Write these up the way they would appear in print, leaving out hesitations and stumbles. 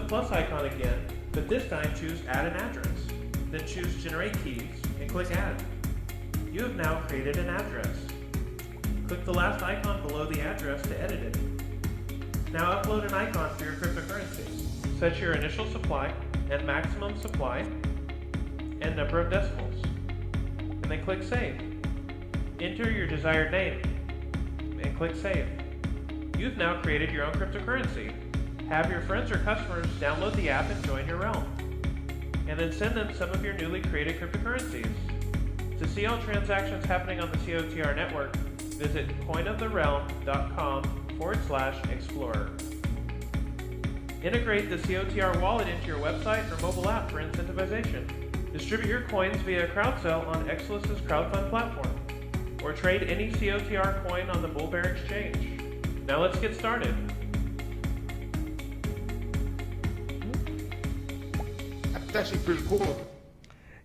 plus icon again, but this time choose Add an Address. Then choose Generate Keys and click Add. You have now created an address. Click the last icon below the address to edit it. Now upload an icon for your cryptocurrency. Set your initial supply and maximum supply and number of decimals. And then click Save. Enter your desired name and click Save. You've now created your own cryptocurrency. Have your friends or customers download the app and join your realm. And then send them some of your newly created cryptocurrencies. To see all transactions happening on the COTR network, visit coinoftherealm.com/explorer. Integrate the COTR wallet into your website or mobile app for incentivization. Distribute your coins via crowd sale on Exelis's crowdfund platform, or trade any COTR coin on the Bull Bear Exchange. Now let's get started. That's actually pretty cool.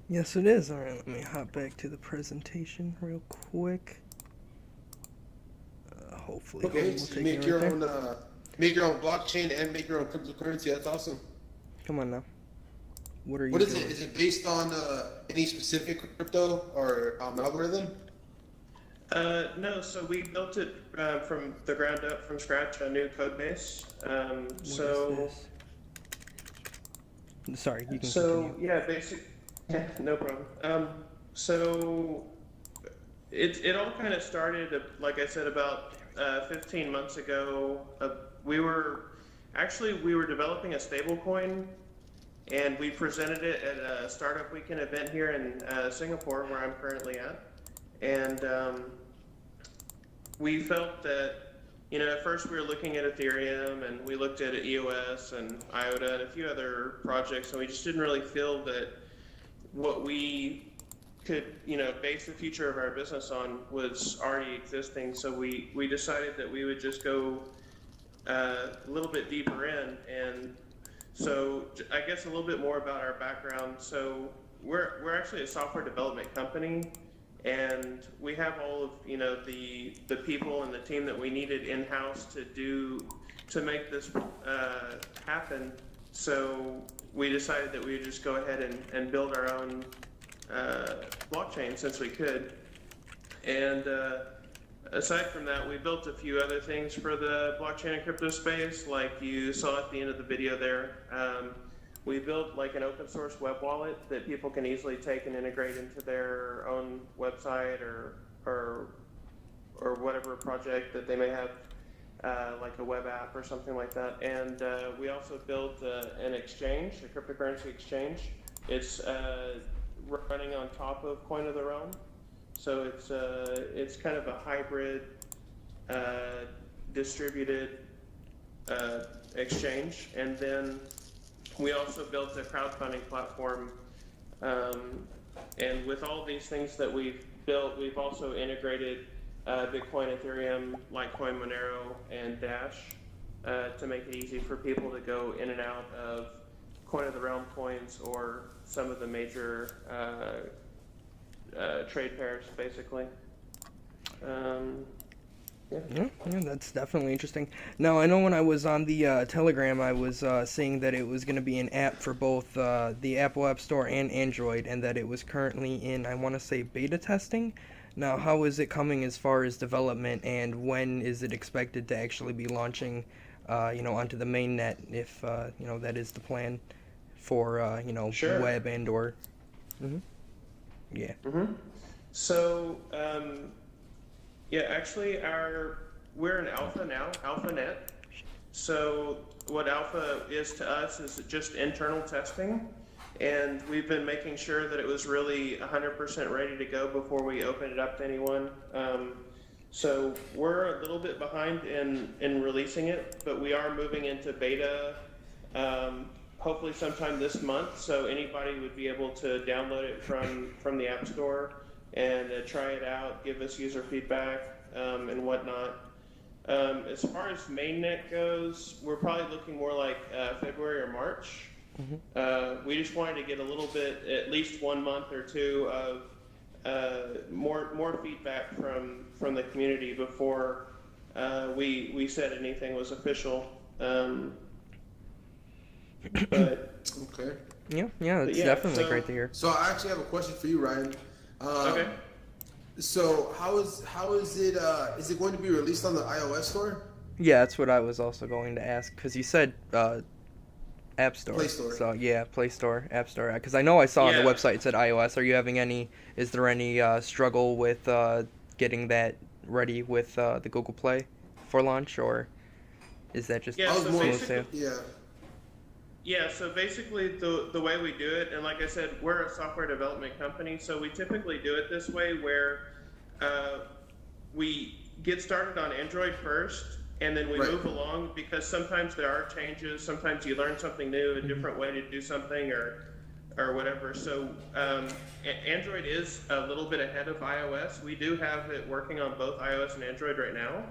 Yes, it is. All right, let me hop back to the presentation real quick. Hopefully, Okay, we'll so take make it your right own, there. make your own blockchain and make your own cryptocurrency. That's awesome. Come on now. What are you What is doing? it? Is it based on any specific crypto or algorithm? No, so we built it from the ground up, from scratch, a new code base. What is this? Sorry, you can continue. Yeah, yeah, no problem. So it all kind of started, like I said, about 15 months ago. We were developing a stable coin, and we presented it at a Startup Weekend event here in Singapore, where I'm currently at. And we felt that, at first we were looking at Ethereum, and we looked at EOS and IOTA and a few other projects, and we just didn't really feel that what we could, base the future of our business on was already existing. So we decided that we would just go a little bit deeper in. And so I guess a little bit more about our background. So we're actually a software development company, and we have all of the people and the team that we needed in-house to make this happen. So we decided that we would just go ahead and build our own blockchain since we could. And aside from that, we built a few other things for the blockchain and crypto space, like you saw at the end of the video there. We built like an open source web wallet that people can easily take and integrate into their own website or whatever project that they may have, like a web app or something like that. And we also built an exchange, a cryptocurrency exchange. It's running on top of Coin of the Realm. So it's kind of a hybrid distributed exchange. And then we also built a crowdfunding platform, and with all these things that we've built, we've also integrated Bitcoin, Ethereum, Litecoin, Monero, and Dash to make it easy for people to go in and out of Coin of the Realm coins or some of the major trade pairs, basically. Yeah, that's definitely interesting. Now, I know when I was on the Telegram, I was seeing that it was going to be an app for both the Apple App Store and Android, and that it was currently in, I want to say, beta testing. Now, how is it coming as far as development, and when is it expected to actually be launching, onto the main net, if, that is the plan for, Sure. web and or... Yeah. So, actually we're in alpha now, AlphaNet. So what alpha is to us is just internal testing, and we've been making sure that it was really 100% ready to go before we open it up to anyone. So we're a little bit behind in releasing it, but we are moving into beta hopefully sometime this month, so anybody would be able to download it from the App Store and try it out, give us user feedback and whatnot. As far as mainnet goes, we're probably looking more like February or March. We just wanted to get a little bit, at least 1 month or two of more feedback from the community before we said anything was official. But Okay. Yeah, but it's yeah, definitely so great to hear. So I actually have a question for you, Ryan. okay. So how is it? Is it going to be released on the iOS store, Yeah, that's what I was also going to ask because you said App Play Store. Store? So yeah, Play Store, App Store. Because I know I saw on the Yeah. website it said iOS. Are you having any? Is there any struggle with getting that ready with the Google Play for launch, or is that just Yeah, I was so more. smooth basically sailing? Yeah. Yeah, so basically the way we do it, and like I said, we're a software development company, so we typically do it this way where uh, we get started on Android first, and then we Right. move along because sometimes there are changes. Sometimes you learn something new, a Mm-hmm. different way to do something, or whatever. So Android is a little bit ahead of iOS. We do have it working on both iOS and Android right now.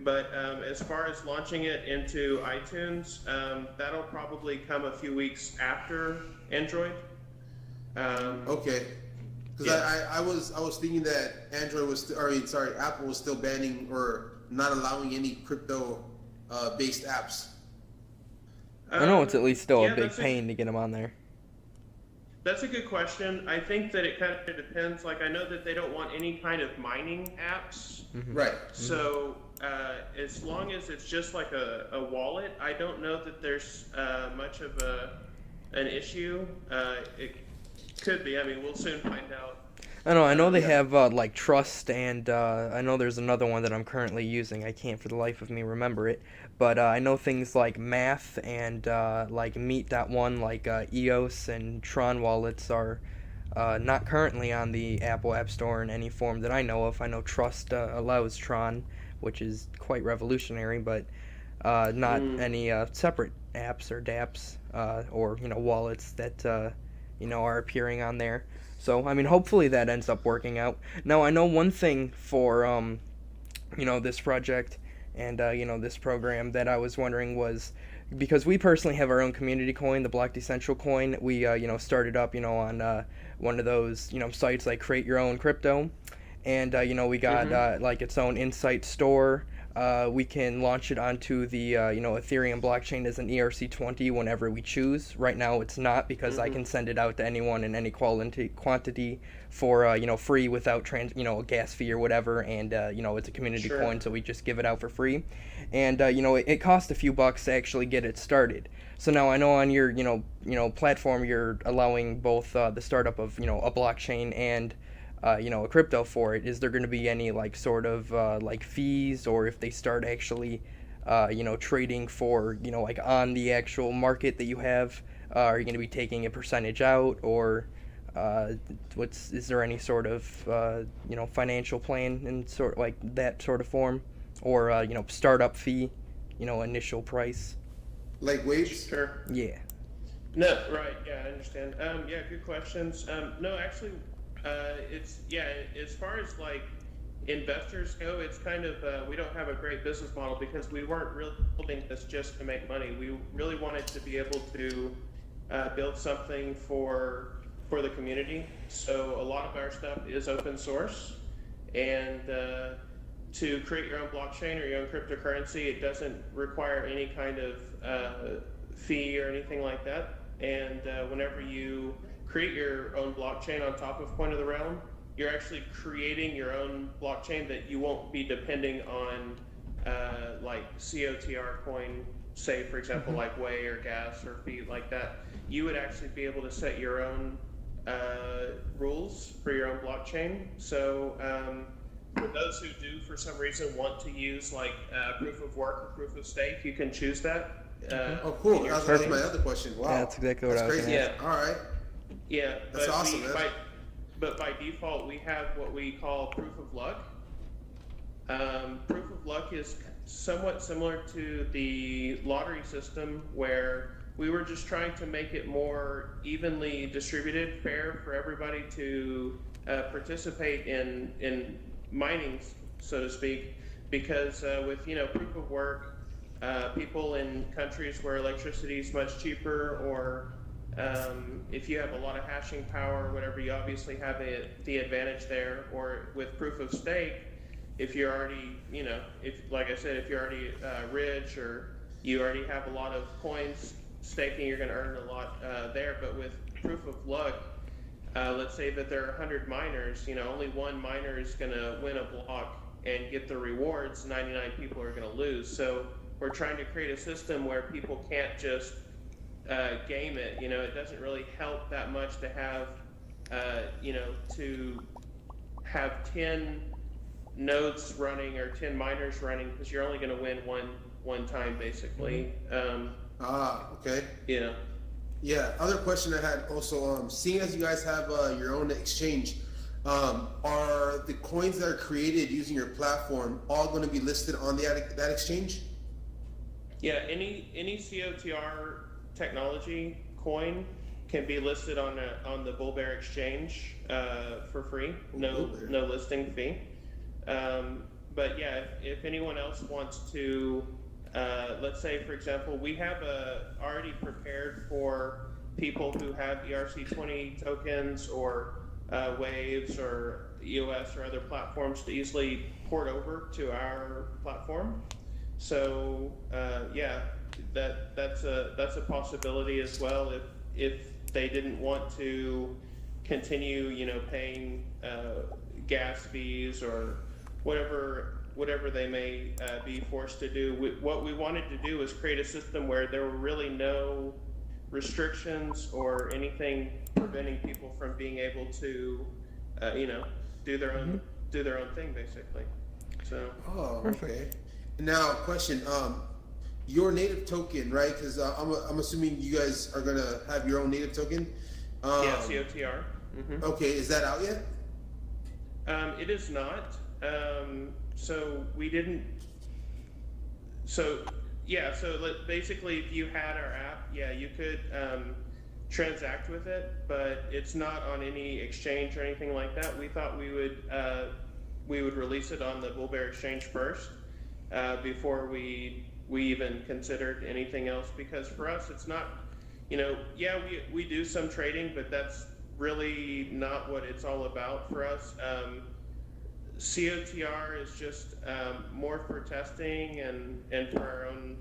But as far as launching it into iTunes, that'll probably come a few weeks after Android. Okay. Because Yeah. I was thinking that Android was, sorry, Apple was still banning or not allowing any crypto based apps. I know it's at least still a Yeah, big pain to get them on there. that's a good question. I think that it kind of depends. Like I know that they don't want any kind of mining apps. Mm-hmm. Right. So as long as it's just like a wallet, I don't know that there's much of an issue. It could be. I mean, we'll soon find out. I know they Yeah. have like Trust, and I know there's another one that I'm currently using. I can't for the life of me remember it, but I know things like Math and like Meet.one, like EOS and Tron wallets are not currently on the Apple App Store in any form that I know of. I know Trust allows Tron, which is quite revolutionary, but not Mm. any separate apps or dApps or wallets that are appearing on there. So I mean, hopefully that ends up working out. Now I know one thing for this project and this program that I was wondering was because we personally have our own community coin, the Block Decentral coin. We started up on one of those sites like Create Your Own Crypto, and we got Mm-hmm. like its own Insight store. We can launch it onto the Ethereum blockchain as an ERC20 whenever we choose. Right now it's not because I Mm-hmm. can send it out to anyone in any quantity for free without a gas fee or whatever, and it's a community Sure. coin, so we just give it out for free. And it cost a few bucks to actually get it started. So now I know on your platform you're allowing both the startup of a blockchain and a crypto for it. Is there going to be any like sort of like fees, or if they start actually trading for like on the actual market that you have, are you going to be taking a percentage out, or is there any sort of financial plan in sort like that sort of form, or startup fee, initial price? Like waves. Sure. Yeah. No, right. Yeah, I understand. Yeah, good questions. No, actually, as far as like investors go, it's kind of we don't have a great business model because we weren't really building this just to make money. We really wanted to be able to build something for the community. So a lot of our stuff is open source, and to create your own blockchain or your own cryptocurrency, it doesn't require any kind of fee or anything like that. And whenever you create your own blockchain on top of Coin of the Realm, you're actually creating your own blockchain that you won't be depending on like COTR coin, say for example, like Way or Gas or Fee like that. You would actually be able to set your own rules for your own blockchain. So for those who do, for some reason, want to use like proof of work or proof of stake, you can choose that. Oh, cool. in your That's settings. my other question. Wow. Yeah, that's exactly what That's I was crazy. gonna ask. All right. Yeah, That's but awesome, man. but by default, we have what we call proof of luck. Proof of luck is somewhat similar to the lottery system, where we were just trying to make it more evenly distributed, fair for everybody to participate in mining, so to speak. Because with proof of work, people in countries where electricity is much cheaper, or if you have a lot of hashing power or whatever, you obviously have the advantage there. Or with proof of stake, if you're already, if like I said, if you're already rich, or you already have a lot of coins staking, you're going to earn a lot there. But with proof of luck, let's say that there are 100 miners, only one miner is going to win a block and get the rewards, 99 people are going to lose. So we're trying to create a system where people can't just game it. It doesn't really help that much to have, to have 10 nodes running or 10 miners running, because you're only going to win one time, basically. Okay. Yeah. Yeah. Other question I had also, seeing as you guys have your own exchange, are the coins that are created using your platform all going to be listed on that exchange? Yeah. Any COTR technology coin can be listed on the Bull Bear exchange for free. No listing fee. But yeah, if anyone else wants to, let's say, for example, we have already prepared for people who have ERC20 tokens or Waves or EOS or other platforms to easily port over to our platform. So yeah, that's a possibility as well if they didn't want to continue, paying gas fees or whatever they may be forced to do. What we wanted to do was create a system where there were really no restrictions or anything preventing people from being able to, do their own thing, basically. So. Oh, okay. Now, question: your native token, right? Because I'm assuming you guys are gonna have your own native token. Yeah, COTR. Mm-hmm. Okay, is that out yet? It is not. So we didn't. So yeah. So basically, if you had our app, yeah, you could transact with it, but it's not on any exchange or anything like that. We thought we would release it on the Bull Bear exchange first before we even considered anything else, because for us it's not. Yeah, we do some trading, but that's really not what it's all about for us. COTR is just more for testing and for our own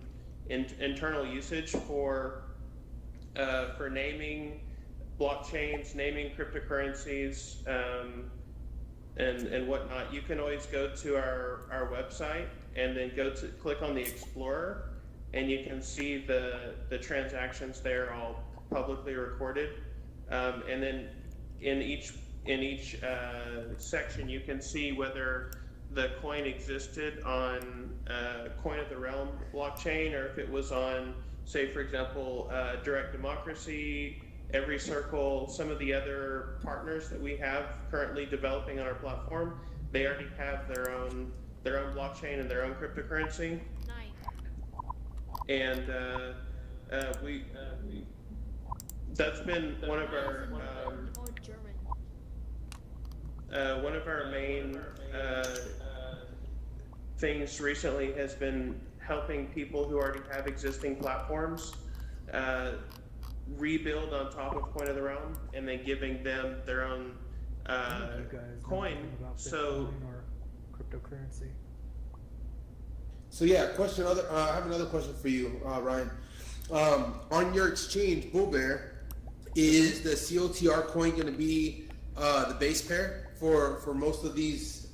internal usage for naming blockchains, naming cryptocurrencies, and whatnot. You can always go to our website and then click on the Explorer, and you can see the transactions there all publicly recorded, and then in each section you can see whether the coin existed on Coin of the Realm blockchain, or if it was on, say, for example, Direct Democracy, Every Circle, some of the other partners that we have currently developing on our platform. They already have their own blockchain and their own cryptocurrency. And that's been one of our main things recently has been helping people who already have existing platforms rebuild on top of Coin of the Realm, and then giving them their own coin. So cryptocurrency. So yeah, I have another question for you, Ryan. On your exchange, Bull Bear, is the COTR coin going to be the base pair for most of these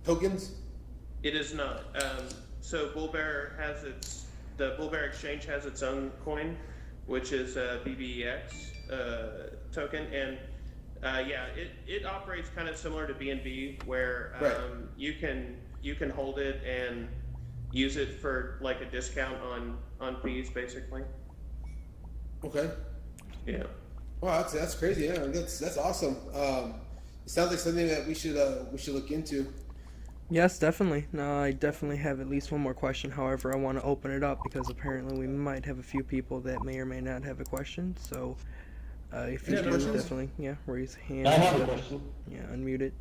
tokens? it is not. So Bull Bear the Bull Bear exchange has its own coin, which is a BBEX token, and yeah, it operates kind of similar to BNB, where you can hold it and use it for like a discount on fees, basically. Okay. Yeah. Wow, that's crazy. Yeah, that's awesome. It sounds like something that we should look into. Yes, definitely. No, I definitely have at least one more question. However, I want to open it up because apparently we might have a few people that may or may not have a question. So, if you do, definitely, raise a hand. I have a question. Yeah, unmute it.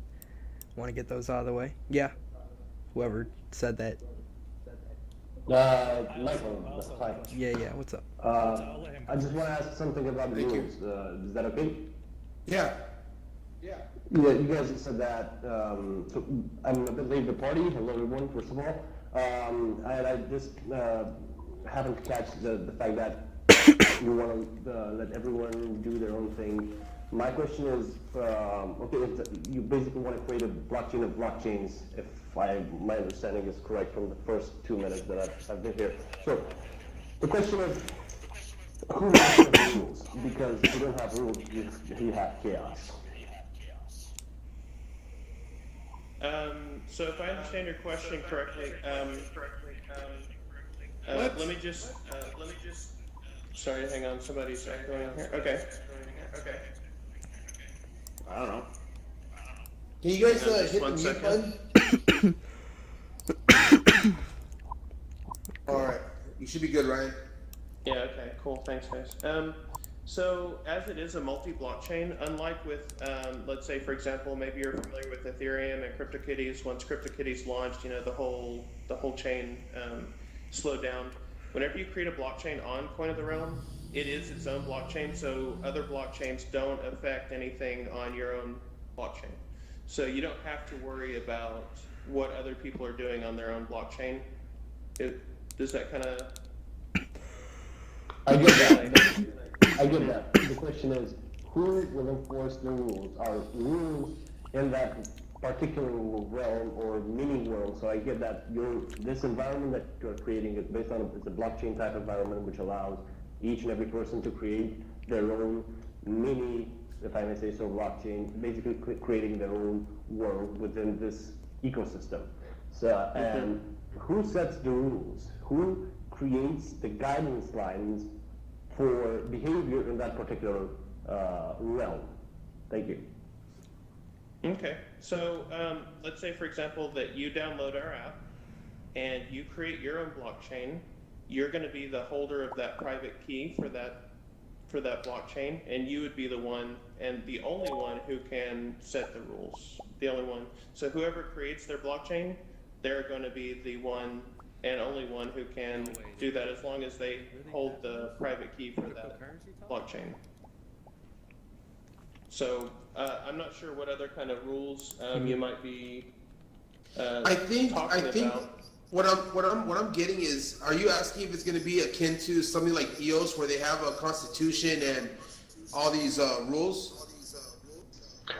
Want to get those out of the way? Yeah. Whoever said that. Michael, that's fine. Yeah. What's up? I just want to ask something about the rules. Is that okay? Yeah. Yeah, you guys said that. So I'm a bit late to the party. Hello, everyone. First of all, I just haven't catch the fact that you want to let everyone do their own thing. My question is, okay, you basically want to create a blockchain of blockchains, if my understanding is correct from the first 2 minutes that I've been here. So the question is, who makes the rules? Because if you don't have rules, you have chaos. So if I understand your question correctly, let me just, sorry, hang on, somebody's echoing here. Okay. I don't know. Can you guys Just hit the one mute second. button? All right, you should be good, Ryan. Yeah, okay, cool, thanks guys. So as it is a multi-blockchain, unlike with, let's say for example, maybe you're familiar with Ethereum and CryptoKitties. Once CryptoKitties launched, the whole chain slowed down. Whenever you create a blockchain on Coin of the Realm, it is its own blockchain, so other blockchains don't affect anything on your own blockchain. So you don't have to worry about what other people are doing on their own blockchain. Does that kind of... I get that. I get that. The question is, who will enforce the rules? Are rules in that particular realm or mini world? So I get that this environment that you're creating is based on it's a blockchain type environment which allows each and every person to create their own mini, if I may say so, blockchain, basically creating their own world within this ecosystem. So, and who sets the rules? Who creates the guidance lines for behavior in that particular realm? Thank you. Okay, so let's say for example that you download our app and you create your own blockchain. You're going to be the holder of that private key for that blockchain, and you would be the one and the only one who can set the rules. The only one. So whoever creates their blockchain, they're going to be the one and only one who can do that, as long as they hold the private key for that blockchain. So I'm not sure what other kind of rules you might be I think about. what I'm getting is, are you asking if it's going to be akin to something like EOS, where they have a constitution and all these rules?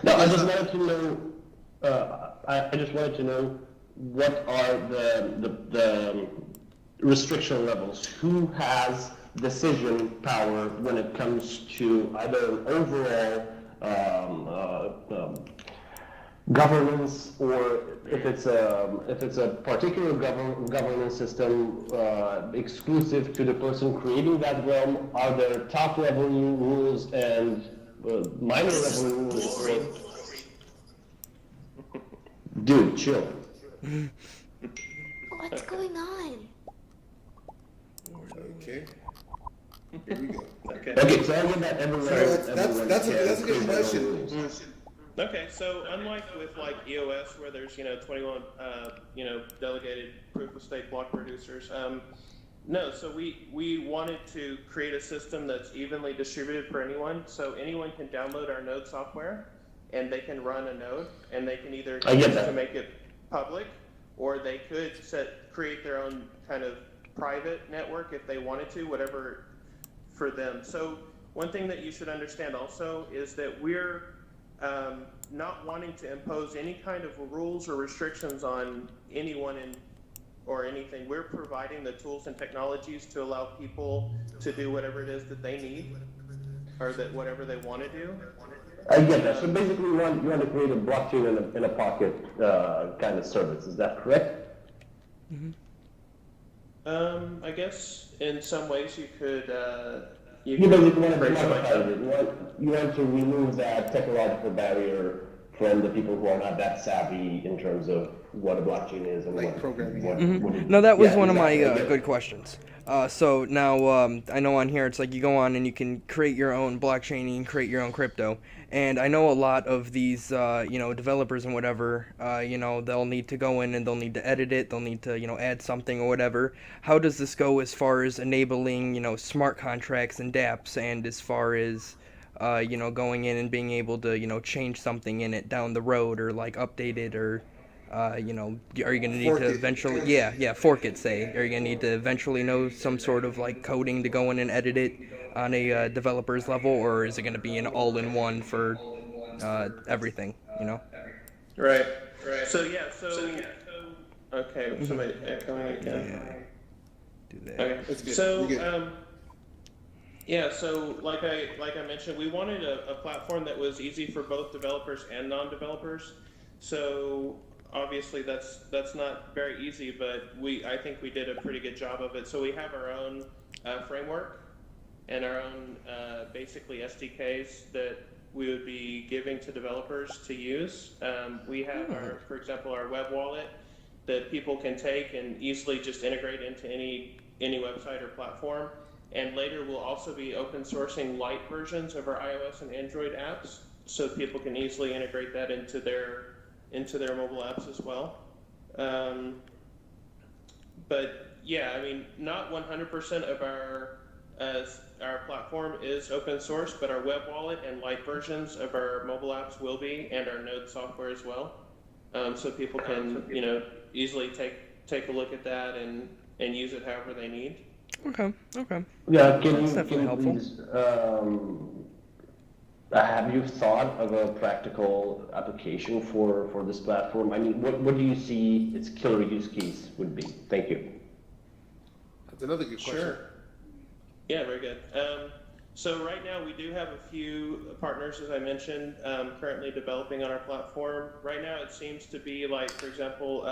No, I just wanted to know. I just wanted to know what are the restriction levels. Who has decision power when it comes to either an overall governance, or if it's a particular governance system exclusive to the person creating that realm? Are there top level rules and minor level rules? Dude, chill. What's going on? Okay. Here we go. Okay, so I get that everyone. That's a good question. Okay, so unlike with like EOS, where there's 21 delegated proof of stake block producers, no. So we wanted to create a system that's evenly distributed for anyone, so anyone can download our node software, and they can run a node, and they can either choose to make it public, or they could create their own kind of private network if they wanted to, whatever for them. So one thing that you should understand also is that we're not wanting to impose any kind of rules or restrictions on anyone or anything. We're providing the tools and technologies to allow people to do whatever it is that they need, or that whatever they want to do. I get that. So basically, you want to create a blockchain in a pocket kind of service. Is that correct? I guess in some ways you could. You basically want to democratize it. You want to remove that technological barrier from the people who are not that savvy in terms of what a blockchain is and Like programming. No, that was one of my good questions. So now I know on here it's like you go on and you can create your own blockchain and you can create your own crypto. And I know a lot of these developers and whatever, they'll need to go in and they'll need to edit it, they'll need to add something or whatever. How does this go as far as enabling smart contracts and dApps, and as far as going in and being able to change something in it down the road, or like update it, or you know, are you going to need Fork to it. eventually, yeah, fork it, say, are you going to need to eventually know some sort of like coding to go in and edit it on a developer's level, or is it going to be an all-in-one for everything, you know? Right. So yeah. Okay. Somebody echoing again. Yeah, do that. Okay. That's good. So You're good. yeah. So like I mentioned, we wanted a platform that was easy for both developers and non-developers. So obviously that's not very easy, but I think we did a pretty good job of it. So we have our own framework and our own basically SDKs that we would be giving to developers to use. We have for example, our web wallet that people can take and easily just integrate into any website or platform. And later we'll also be open sourcing light versions of our iOS and Android apps, so people can easily integrate that into their mobile apps as well. But yeah, I mean, not 100% of our platform is open source, but our web wallet and light versions of our mobile apps will be, and our Node software as well. So people can, you know, easily take a look at that and use it however they need. Okay. Yeah, That's definitely helpful. please, have you thought of a practical application for this platform? I mean, what do you see its killer use case would be? Thank you. That's another good question. Sure. Yeah, very good. So right now we do have a few partners, as I mentioned, currently developing on our platform. Right now it seems to be like, for example,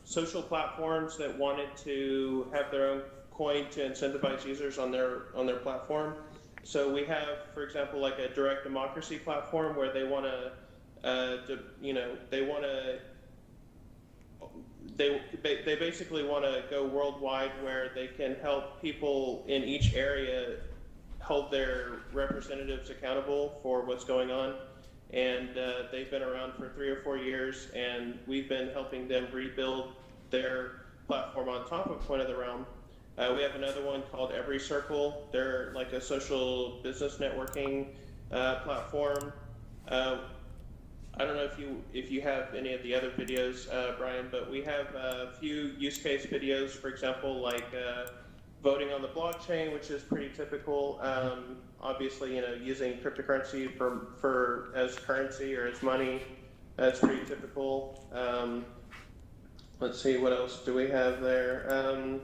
social platforms that wanted to have their own coin to incentivize users on their platform. So we have, for example, like a direct democracy platform where they want to, they basically want to go worldwide, where they can help people in each area hold their representatives accountable for what's going on. And they've been around for 3 or 4 years, and we've been helping them rebuild their platform on top of Coin of the Realm. We have another one called Every Circle. They're like a social business networking platform. I don't know if you have any of the other videos, Brian, but we have a few use case videos, for example, like voting on the blockchain, which is pretty typical. Obviously, you know, using cryptocurrency for as currency or as money, that's pretty typical. Let's see, what else do we have there?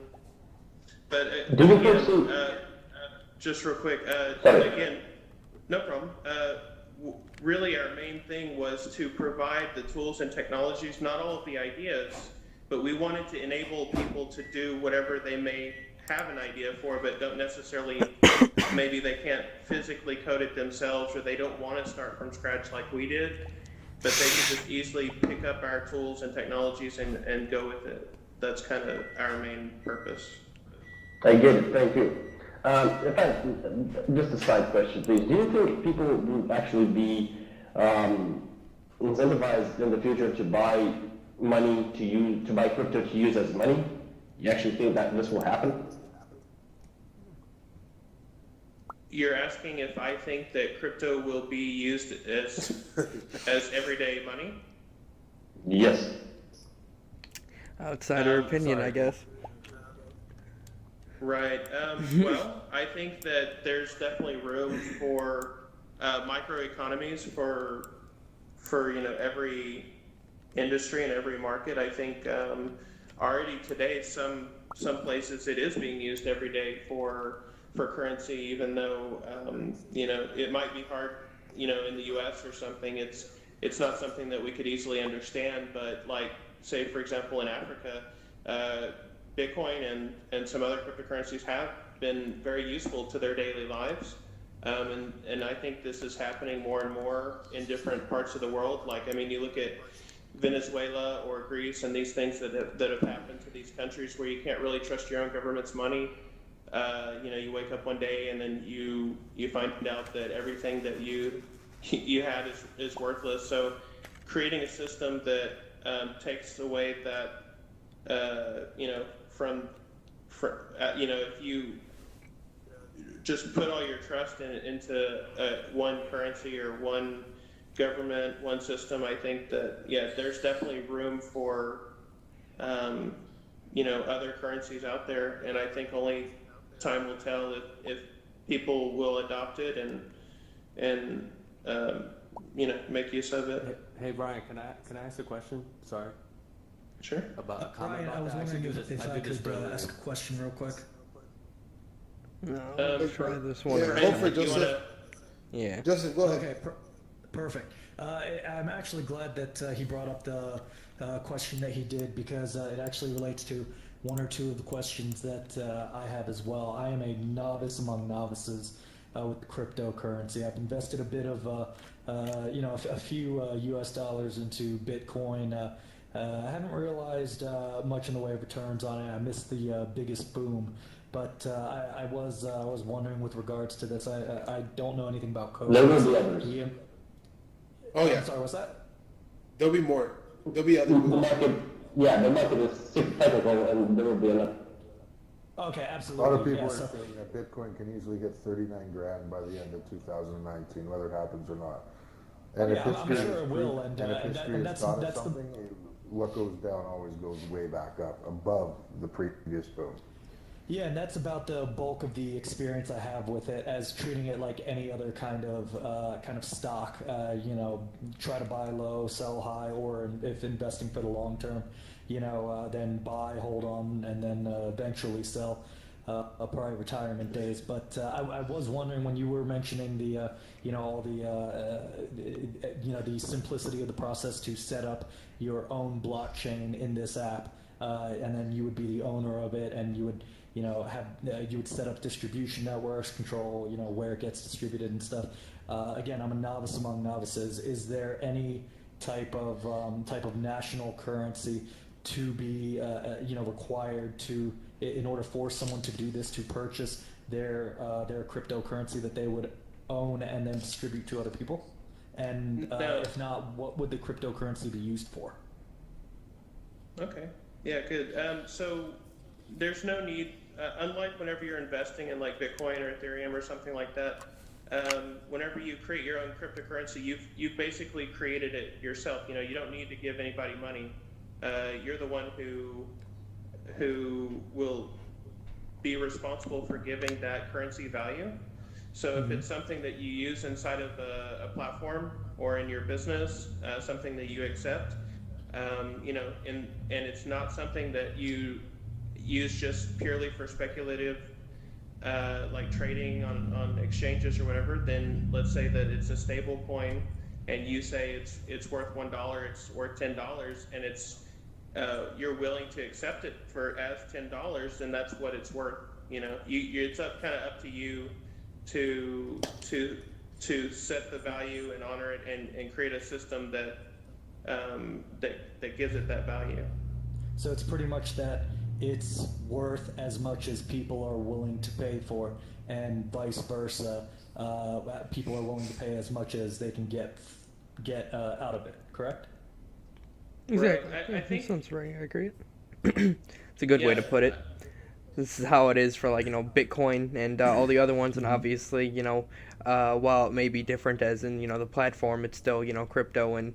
But Do we again, also- just real quick, Sorry. again, no problem. Really, our main thing was to provide the tools and technologies, not all of the ideas, but we wanted to enable people to do whatever they may have an idea for, but don't necessarily, maybe they can't physically code it themselves, or they don't want to start from scratch like we did, but they can just easily pick up our tools and technologies and go with it. That's kind of our main purpose. I get it, thank you. In fact, just a side question, please. Do you think people will actually be incentivized in the future to buy money to buy crypto to use as money? You actually think that this will happen? You're asking if I think that crypto will be used as everyday money? Yes. Outsider opinion, sorry. I guess. Right. Well, I think that there's definitely room for microeconomies for you know, every industry and every market. I think already today some places it is being used every day for currency, even though you know, it might be hard, you know, in the U.S. or something. It's not something that we could easily understand. But like, say for example, in Africa, Bitcoin and some other cryptocurrencies have been very useful to their daily lives. And I think this is happening more and more in different parts of the world. Like, I mean, you look at Venezuela or Greece and these things that have happened to these countries where you can't really trust your own government's money. You know, you wake up one day and then you find out that everything that you had is worthless. So creating a system that takes away that, you know, from you know, if you just put all your trust into one currency or one government, one system, I think that, yeah, there's definitely room for, other currencies out there. And I think only time will tell if people will adopt it and make use of it. Hey Brian, can I ask a question? Sorry. Sure. About a comment Brian, about I was that. wondering Actually, if I did this could earlier. ask a question real quick. No, let's try this one. Yeah, right go now. for it, Joseph. Yeah. Joseph, go ahead. Okay, perfect. I'm actually glad that he brought up the question that he did because it actually relates to one or two of the questions that I have as well. I am a novice among novices with cryptocurrency. I've invested a bit of, a few U.S. dollars into Bitcoin. I haven't realized much in the way of returns on it. I missed the biggest boom. But I was wondering with regards to this. I don't know anything about code. There will be others. Oh yeah, I'm sorry, what's that? there'll be more. There'll be other The moves. market, yeah, the market is super technical, and there will be enough. Okay, A absolutely. lot of people yeah, are so- saying that Bitcoin can easily get 39 grand by the end of 2019, whether it happens or not. And Yeah, I'm sure it will, and if that- history and has that's- taught us that's the- something, what goes down always goes way back up, above the previous boom. Yeah, and that's about the bulk of the experience I have with it, as treating it like any other kind of stock. Try to buy low, sell high, or if investing for the long term, then buy, hold on, and then eventually sell. Probably retirement days. But I was wondering when you were mentioning the the simplicity of the process to set up your own blockchain in this app, and then you would be the owner of it, and you would you would set up distribution networks, control where it gets distributed and stuff. Again, I'm a novice among novices. Is there any type of national currency to be required to, in order for someone to do this, to purchase their cryptocurrency that they would own and then distribute to other people? And No. if not, what would the cryptocurrency be used for? Okay. Yeah, good. So there's no need, unlike whenever you're investing in like Bitcoin or Ethereum or something like that, whenever you create your own cryptocurrency, you've basically created it yourself. You don't need to give anybody money. You're the one who will be responsible for giving that currency value. So if it's something that you use inside of a platform or in your business, something that you accept, and it's not something that you use just purely for speculative, like trading on exchanges or whatever, then let's say that it's a stable coin and you say it's worth $1, it's worth $10, and you're willing to accept it as $10, then that's what it's worth. It's kind of up to you to set the value and honor it and create a system that gives it that value. So it's pretty much that it's worth as much as people are willing to pay for, and vice versa. People are willing to pay as much as they can get out of it. Correct? Exactly. Right. I Yeah, think- that sounds right. I agree. It's a good way to put it. This is how it is for Bitcoin and all the other ones, and obviously while it may be different as in the platform, it's still crypto, and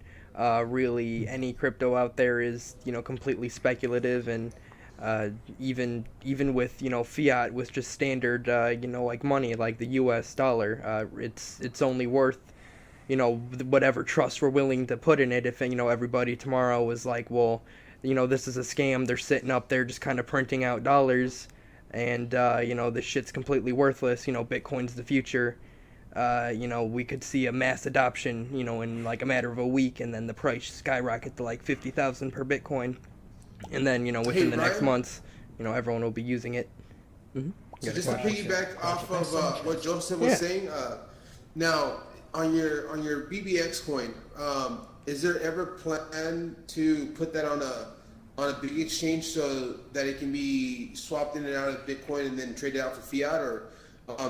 really any crypto out there is completely speculative, and even with fiat, with just standard like money like the U.S. dollar, it's only worth whatever trust we're willing to put in it. If everybody tomorrow was like, well, this is a scam, they're sitting up there just kind of printing out dollars, and this shit's completely worthless, Bitcoin's the future, we could see a mass adoption in like a matter of a week, and then the price skyrocket to like 50,000 per Bitcoin, and then within the next Ryan? months everyone will be using it. So just to piggyback off Thanks so much, of what guys. Joseph was Yeah. saying, now on your BBX coin, is there ever plan to put that on a big exchange so that it can be swapped in and out of Bitcoin and then traded out for fiat, or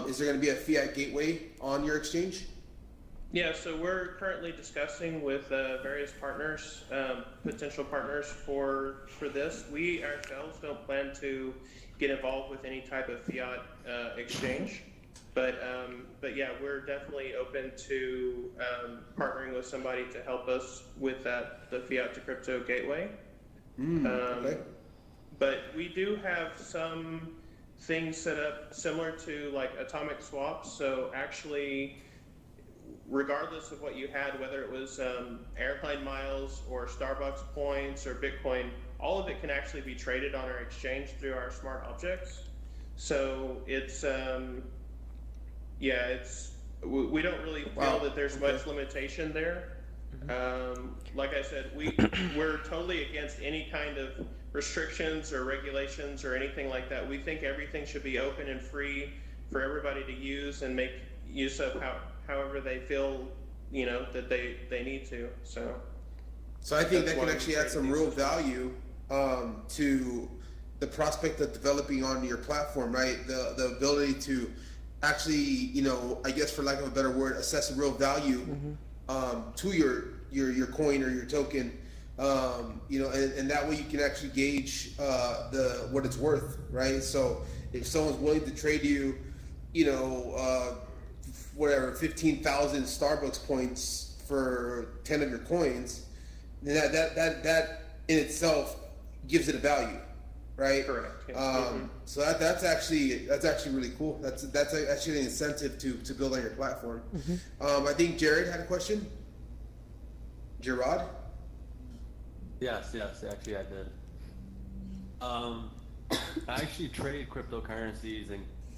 is there going to be a fiat gateway on your exchange? Yeah, so we're currently discussing with various partners, potential partners for this. We ourselves don't plan to get involved with any type of fiat exchange. But yeah, we're definitely open to partnering with somebody to help us with the fiat to crypto gateway. Okay. But we do have some things set up similar to like atomic swaps. So actually, regardless of what you had, whether it was airline miles or Starbucks points or Bitcoin, all of it can actually be traded on our exchange through our smart objects. So it's we don't really feel that there's much limitation there. Like I said, we're totally against any kind of restrictions or regulations or anything like that. We think everything should be open and free for everybody to use and make use of however they feel, that they need to. So I think that's that why can we actually add created some these real systems. value to the prospect of developing on your platform, right? The ability to actually, I guess for lack of a better word, assess a real value to your coin or your token, and that way you can actually gauge what it's worth, right? So if someone's willing to trade you, whatever 15,000 Starbucks points for 10 of your coins, then that in itself gives it a value, right? Correct. Yeah. So that's actually really cool. That's actually an incentive to build on your platform. I think Jared had a question. Gerard? Yes, actually I did. I actually trade cryptocurrencies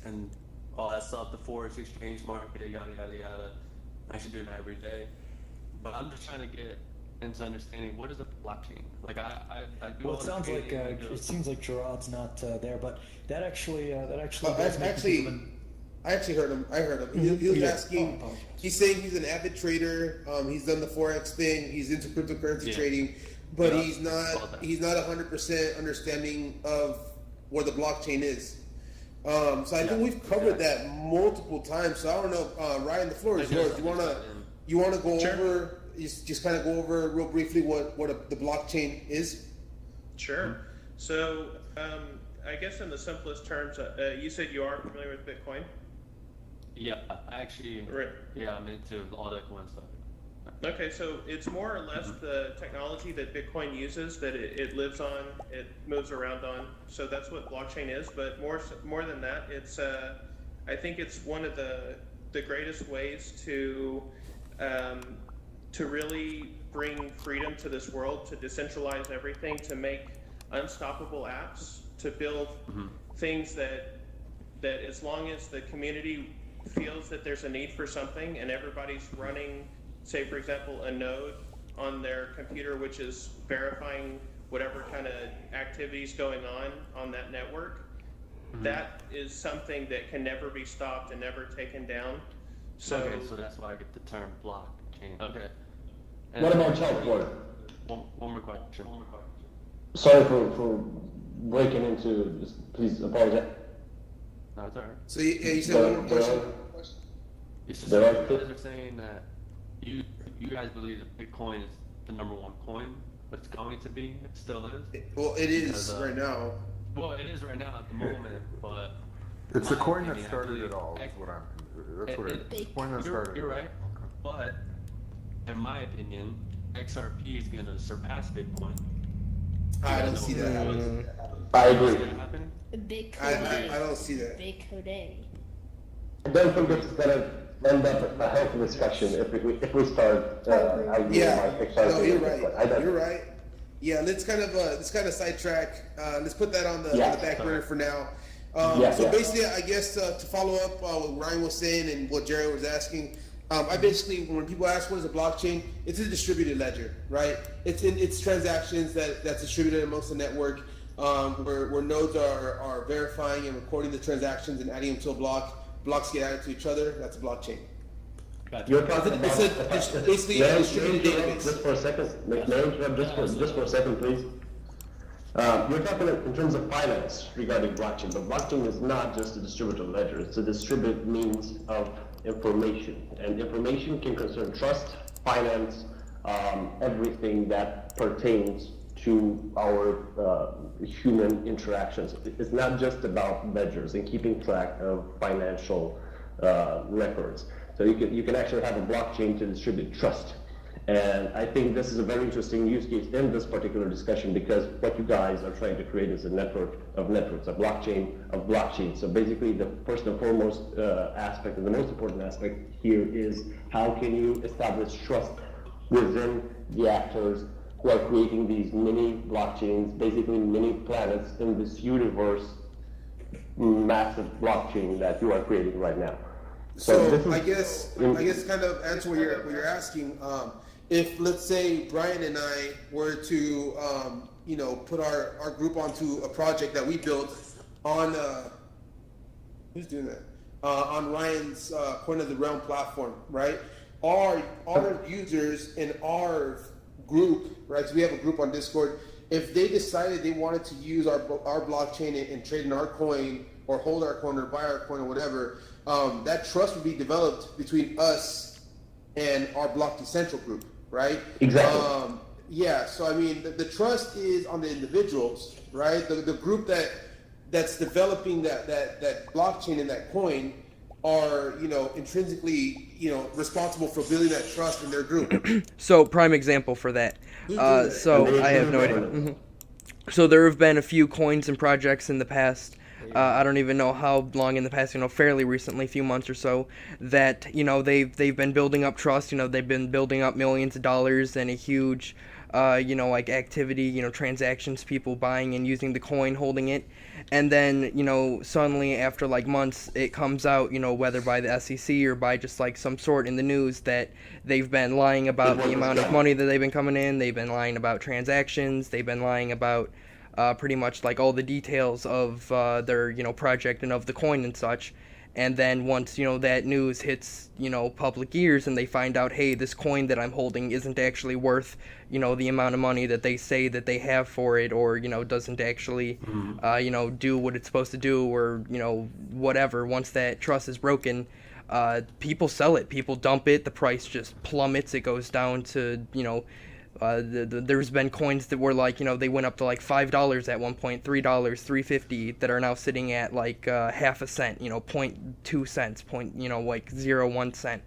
and all that stuff, the Forex exchange market, yada, yada, yada. I actually do it every day. But I'm just trying to get into understanding what is a blockchain. Like I do. Well, all it the sounds like trading, it seems like Gerard's not there, but that actually I does make me think of an- actually heard him. I heard him. He was Yeah. asking. Oh, apologies. He's saying he's an avid trader. He's done the Forex thing. He's into cryptocurrency Yeah. trading, but Yeah, he's saw that. not 100% understanding of what the blockchain is. So I think we've covered that multiple times. So I don't know, Ryan. The floor is yours. You wanna go Sure. over? Just kind of go over real briefly what the blockchain is. Sure. So I guess in the simplest terms, you said you are familiar with Bitcoin, Yeah, I actually. right? Yeah, I'm into all that cool stuff. Okay, so it's more or less the technology that Bitcoin uses that it lives on, it moves around on. So that's what blockchain is. But more than that, it's I think it's one of the greatest ways to really bring freedom to this world, to decentralize everything, to make unstoppable apps, to build things that as long as the community feels that there's a need for something and everybody's running, say for example, a node on their computer which is verifying whatever kind of activities going on that network, that is something that can never be stopped and never taken down. So, Okay, so that's why I get the term blockchain. Okay. And What about Chalkboard? one more question? Sorry for breaking into this. Please apologize. No, it's alright. So you said one more question. It's just There you are- guys are saying that you guys believe that Bitcoin is the #1 coin, but it's going to be, it still is. Well, it is Because, right now. Well, it is right now at the moment, but It's the my coin that opinion, I started believe it all. Is X- what that's what it is. The coin that You're started you're it. right, but in my opinion, XRP is going to surpass Bitcoin. I don't see that happening. I What's agree. going to happen? Big I Code. don't see that. Big Code. I don't think it's gonna end up a healthy discussion if we start arguing Yeah, about no, XRP. you're I right. don't- You're right. Yeah, let's kind of sidetrack. Let's put that on the Yeah. back burner for now. Yeah. Basically, I guess to follow up what Ryan was saying and what Jerry was asking, I basically, when people ask what is a blockchain, it's a distributed ledger, right? It's transactions that's distributed amongst the network, where nodes are verifying and recording the transactions and adding them to a block. Blocks get added to each other. That's a blockchain. You're talking It's about basically May a I distributed interrupt database. just for a second. May I interrupt just for a second, please? You're talking in terms of finance regarding blockchain, but blockchain is not just a distributed ledger. It's a distributed means of information, and information can concern trust, finance, everything that pertains to our human interactions. It's not just about ledgers and keeping track of financial records. So you can actually have a blockchain to distribute trust. And I think this is a very interesting use case in this particular discussion, because what you guys are trying to create is a network of networks, a blockchain of blockchains. So basically the first and foremost aspect, and the most important aspect here, is how can you establish trust within the actors who are creating these mini blockchains, basically mini planets in this universe, massive blockchain that you are creating right now. So this is- I guess kind of answer what you're asking. If let's say Brian and I were to put our group onto a project that we built on who's doing that on Ryan's Coin of the Realm platform, right? Our users in our group, right? So we have a group on Discord. If they decided they wanted to use our blockchain and trade in our coin, or hold our coin, or buy our coin, or whatever, that trust would be developed between us and our Block Decentral group, right? Exactly. Yeah. So I mean, the trust is on the individuals, right? The group that's developing that blockchain and that coin are intrinsically responsible for building that trust in their group. So prime example for that. Who's doing that? So I have no idea. Mhm. So there have been a few coins and projects in the past. I don't even know how long in the past, fairly recently, a few months or so, that, they've been building up trust, they've been building up millions of dollars and a huge, like activity, transactions, people buying and using the coin, holding it. And then, suddenly after like months, it comes out, whether by the SEC or by just like some sort in the news, that they've been lying about the amount of money that they've been coming in. They've been lying about transactions. They've been lying about pretty much like all the details of their project and of the coin and such. And then once that news hits public ears, and they find out, hey, this coin that I'm holding isn't actually worth the amount of money that they say that they have for it, or doesn't actually do what it's supposed to do, or whatever. Once that trust is broken, people sell it, people dump it, the price just plummets. It goes down to there's been coins that were like, they went up to like $5 at one point, $3, $3.50, that are now sitting at like half a cent, 0.2 cents, like 0.1 cent,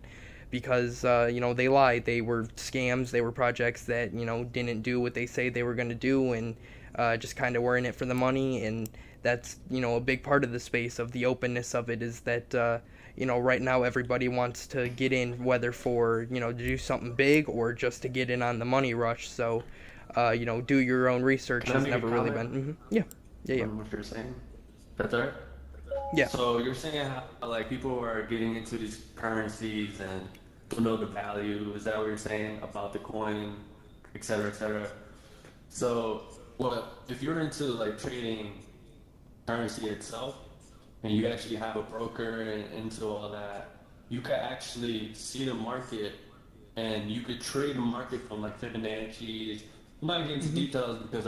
because they lied. They were scams. They were projects that didn't do what they say they were going to do, and just kind of were in it for the money. And that's a big part of the space of the openness of it, is that right now everybody wants to get in, whether for, to do something big or just to get in on the money rush. So, do your own research Can I has make a never really comment? been. Yeah. On what you're saying. That's all right? Yeah. So you're saying how like people are getting into these currencies and don't know the value. Is that what you're saying about the coin, et cetera, et cetera? So, if you're into like trading currency itself, and you actually have a broker and into all that, you can actually see the market, and you could trade the market from like Fibonacci. I'm not getting into details because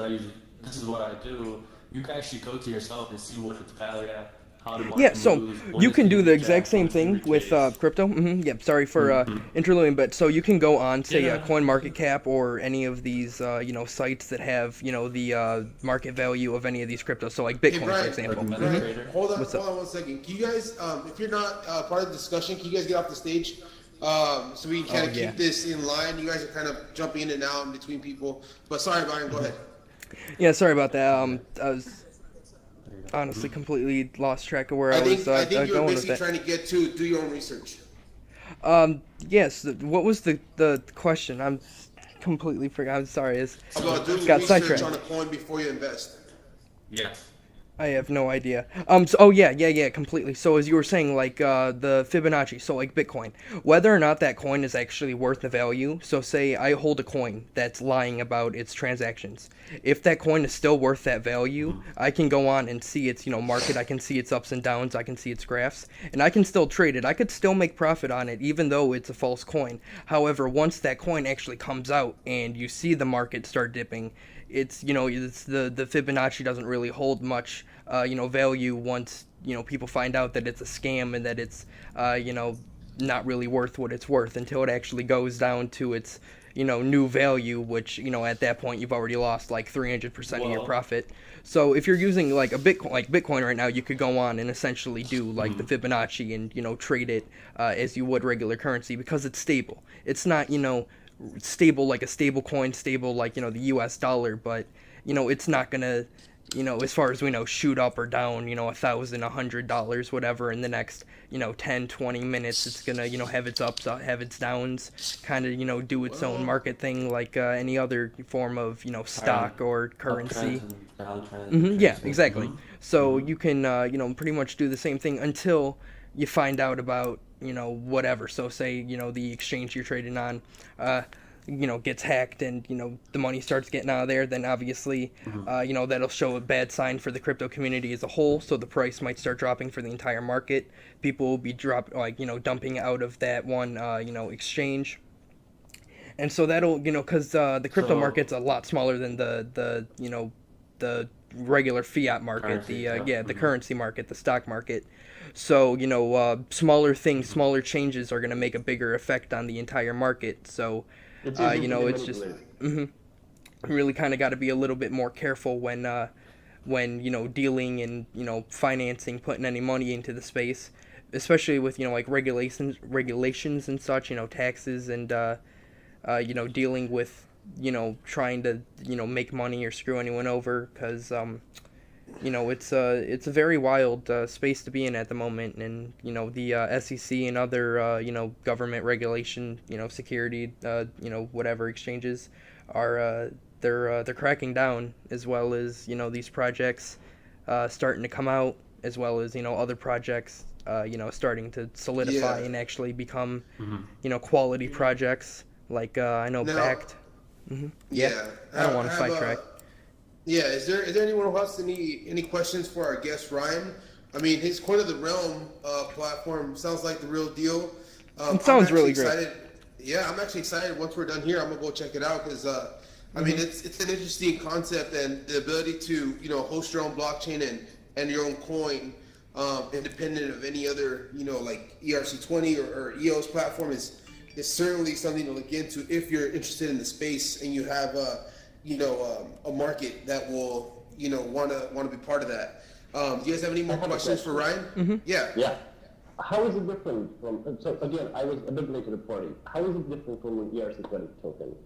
this is what I do. You can actually go to yourself and see what it's valued at, how the market Yeah, so moves, when you it's can do the reject, exact same when it's thing with retraced. crypto. Yep, sorry for interluding, but so you can go on, say, Yeah. CoinMarketCap or any of these, sites that have, the market value of any of these cryptos. So like Bitcoin, Brian, for example. Like Brian, Trader. hold on What's up? 1 second. Can you guys, if you're not part of the discussion, can you guys get off the stage? So we can kind of yeah. keep this in line. You guys are kind of jumping in and out in between people. But sorry, Brian, go ahead. Yeah, sorry about that. I was honestly completely lost track of where I I was think you were going with basically that. trying to get to do your own research. Yes. What was the question? I'm completely forgot. I'm sorry. About doing got research sidetracked. on a coin before you invest. Yes. I have no idea. So, yeah, completely. So as you were saying, like the Fibonacci, so like Bitcoin, whether or not that coin is actually worth the value. So say I hold a coin that's lying about its transactions. If that coin is still worth that value, I can go on and see its market. I can see its ups and downs. I can see its graphs, and I can still trade it. I could still make profit on it, even though it's a false coin. However, once that coin actually comes out and you see the market start dipping, it's it's the Fibonacci doesn't really hold much value once people find out that it's a scam and that it's not really worth what it's worth, until it actually goes down to its new value, which, at that point you've already lost like 300% of your Well, profit. So if you're using like a Bitcoin right now, you could go on and essentially do like the Fibonacci and, trade it as you would regular currency, because it's stable. It's not, stable like a stable coin, stable like, the US dollar, but, it's not going to, as far as we know, shoot up or down, $1,000, $100, whatever, in the next, 10, 20 minutes. It's gonna, have its ups, have its downs, kind of, do its own market thing like any other form of, stock or currency. Yeah, exactly. So you can, pretty much do the same thing until you find out about, whatever. So say, the exchange you're trading on, gets hacked and, the money starts getting out of there, then obviously, that'll show a bad sign for the crypto community as a whole. So the price might start dropping for the entire market. People will be dumping out of that one, exchange. And so that'll, because the crypto market's a lot smaller than the regular fiat market, Currency, the currency market, the stock market. So, smaller things, smaller changes are going to make a bigger effect on the entire market. So, It's easy to it's just manipulate. really kind of got to be a little bit more careful when dealing and financing, putting any money into the space, especially with like regulations and such, taxes and dealing with trying to make money or screw anyone over, because it's a very wild space to be in at the moment. And the SEC and other government regulation, security, whatever exchanges are they're cracking down, as well as these projects starting to come out, as well as other projects starting to solidify and actually become quality projects, like I know Now- Backed. Yeah. I don't want to sidetrack. Yeah, is there anyone who has any questions for our guest Ryan? I mean, his Coin of the Realm platform sounds like the real deal. It sounds I'm really actually great. excited. Yeah, I'm actually excited. Once we're done here, I'm gonna go check it out because I mean, it's an interesting concept, and the ability to host your own blockchain and your own coin, independent of any other like ERC20 or EOS platform is certainly something to look into if you're interested in the space and you have a market that will want to be part of that. Do you guys have any more I have a questions for question. Ryan? Yeah. Yeah. How is it different from, so again, I was a bit late to the party. How is it different from an ERC20 token?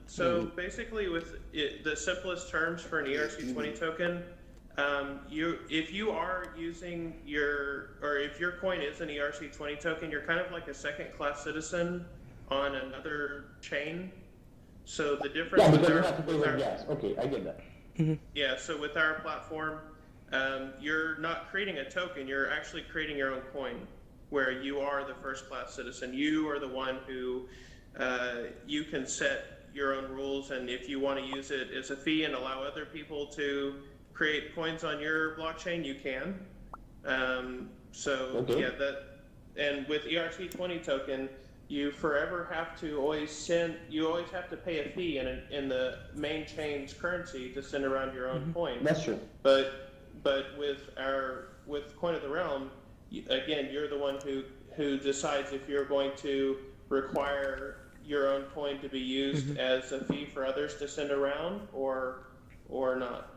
So basically, with the simplest terms for an ERC20 token, if you are using if your coin is an ERC20 token, you're kind of like a second-class citizen on another chain. So the difference Yeah, with because you our, have to pay with with our gas. Okay, I get that. yeah, so with our platform, you're not creating a token, you're actually creating your own coin, where you are the first-class citizen. You are the one who you can set your own rules, and if you want to use it as a fee and allow other people to create coins on your blockchain, you can. Okay. Yeah, and with ERC20 token, you forever have to always have to pay a fee in the main chain's currency to send around your own coin. That's true. But with Coin of the Realm, again, you're the one who decides if you're going to require your own coin to be used as a fee for others to send around or not.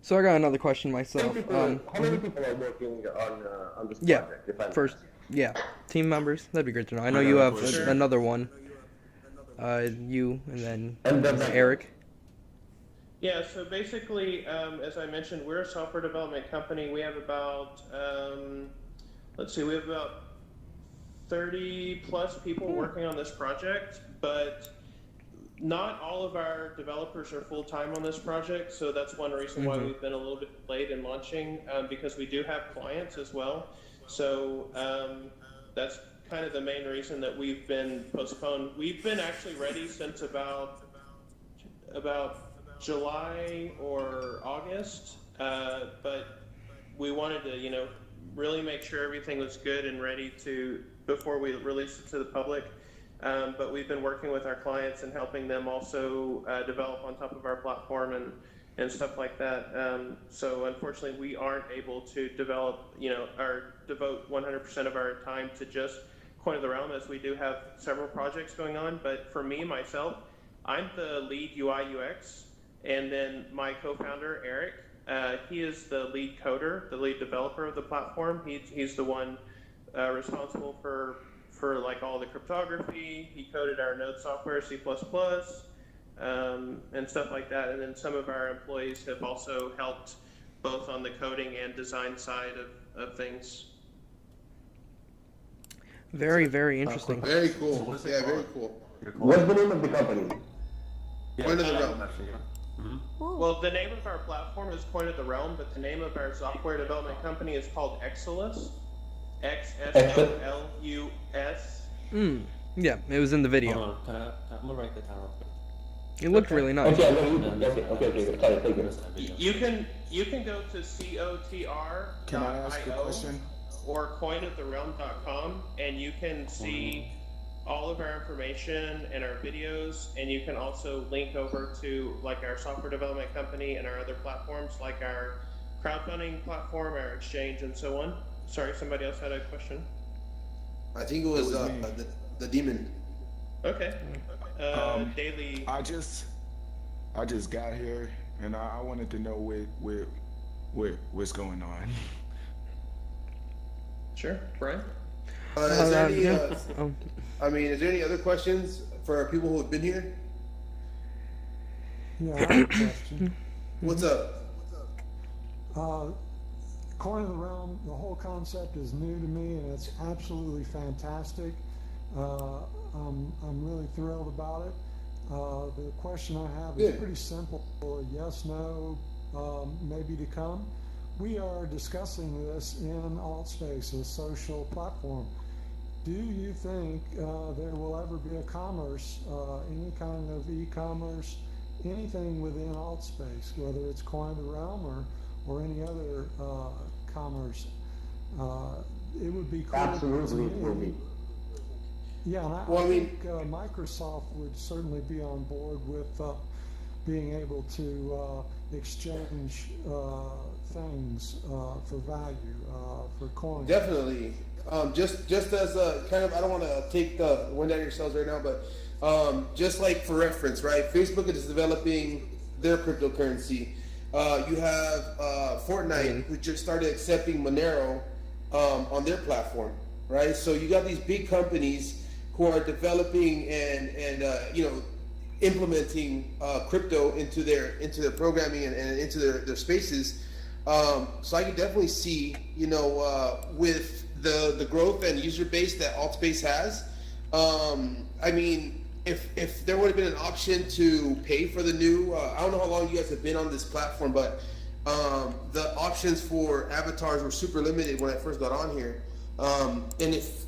So I got another question myself. How many people are working on this Yeah, project? If I'm first, yeah, team members. That'd be great to know. I know I you got a have question. another one. You and And then then Eric. Yeah, so basically, as I mentioned, we're a software development company. We have about, we have about 30 plus people working on this project, but not all of our developers are full-time on this project. So that's one reason why we've been a little bit late in launching, because we do have clients as well. So that's kind of the main reason that we've been postponed. We've been actually ready since about July or August, but we wanted to, really make sure everything was good and ready before we release it to the public. But we've been working with our clients and helping them also develop on top of our platform and stuff like that. So unfortunately, we aren't able to develop, or devote 100% of our time to just Coin of the Realm, as we do have several projects going on. But for me, myself, I'm the lead UI UX, and then my co-founder, Eric, he is the lead coder, the lead developer of the platform. He's the one responsible for like all the cryptography. He coded our node software, C++, and stuff like that. And then some of our employees have also helped both on the coding and design side of things. Very, very interesting. Very So cool. what's it Yeah, very called? cool. You're What's the name of the company? Coin of the Realm. Well, the name of our platform is Coin of the Realm, but the name of our software development company is called Exolus. XSOLUS. Yeah, it was in the video. Hold on, I'm gonna write that down real quick. It looked really nice. Okay, okay, sorry, thank you. You can go to cotr.io Can I ask a question? or coinoftherealm.com, and you can see all of our information and our videos, and you can also link over to like our software development company and our other platforms like our crowdfunding platform, our exchange, and so on. Sorry, somebody else had a question. I think it was, It was me. the demon. Okay. Daily. I just got here, and I wanted to know what's going on. Sure, Brian. Is there any, yeah. is there any other questions for people who have been here? Yeah, I have a question. What's up? Coin of the Realm, the whole concept is new to me and it's absolutely fantastic. I'm really thrilled about it. The question I have is Good. pretty simple. Yes, no, maybe to come. We are discussing this in AltSpace, a social platform. Do you think there will ever be a commerce, any kind of e-commerce, anything within AltSpace, whether it's Coin of the Realm or any other commerce? It would be cool. Absolutely, it will be. Yeah, and Well, I I mean- think Microsoft would certainly be on board with being able to exchange things for value, for coins. Definitely. Just as a kind of, I don't want to take the wind out of yourselves right now, but just like for reference, right? Facebook is developing their cryptocurrency. You have Fortnite, who just started accepting Monero on their platform, right? So you got these big companies who are developing and implementing crypto into their programming and into their spaces. So I can definitely see, with the growth and user base that AltSpace has, if there would have been an option to pay for the new, I don't know how long you guys have been on this platform, but the options for avatars were super limited when I first got on here. And